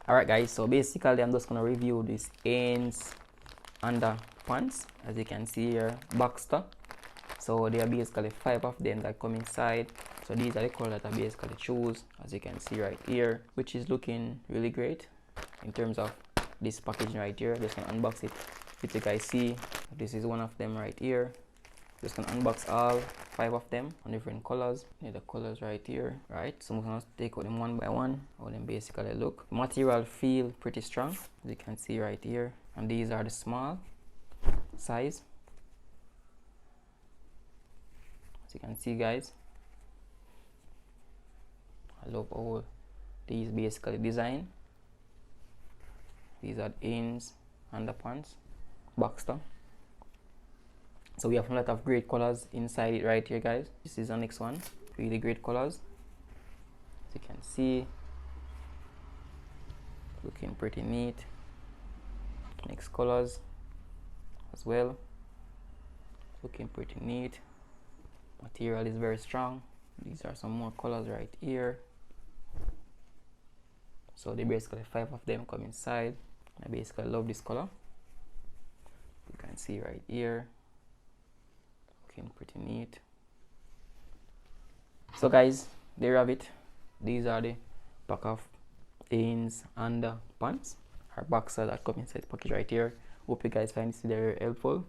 Alright guys, so basically I'm just gonna review this Hanes underpants. As you can see here, Baxter. So there are basically 5 of them that come inside. So these are the colors that I basically choose, as you can see right here, which is looking really great in terms of this packaging right here. Just gonna unbox it. If you guys see, this is one of them right here. Just gonna unbox all 5 of them on different colors. Yeah, the colors right here, right? So I'm gonna take out them one by one. How them basically look. Material feel pretty strong, as you can see right here. And these are the small size. As you can see, guys, I love all these basically design. These are Hanes underpants, Baxter. So we have a lot of great colors inside it right here, guys. This is the next one. Really great colors. As you can see, looking pretty neat. Next colors as well. Looking pretty neat. Material is very strong. These are some more colors right here. So they basically 5 of them come inside. I basically love this color. You can see right here. Looking pretty neat. So guys, there you have it. These are the pack of Hanes underpants or Boxer that come inside the package right here. Hope you guys find this video very helpful.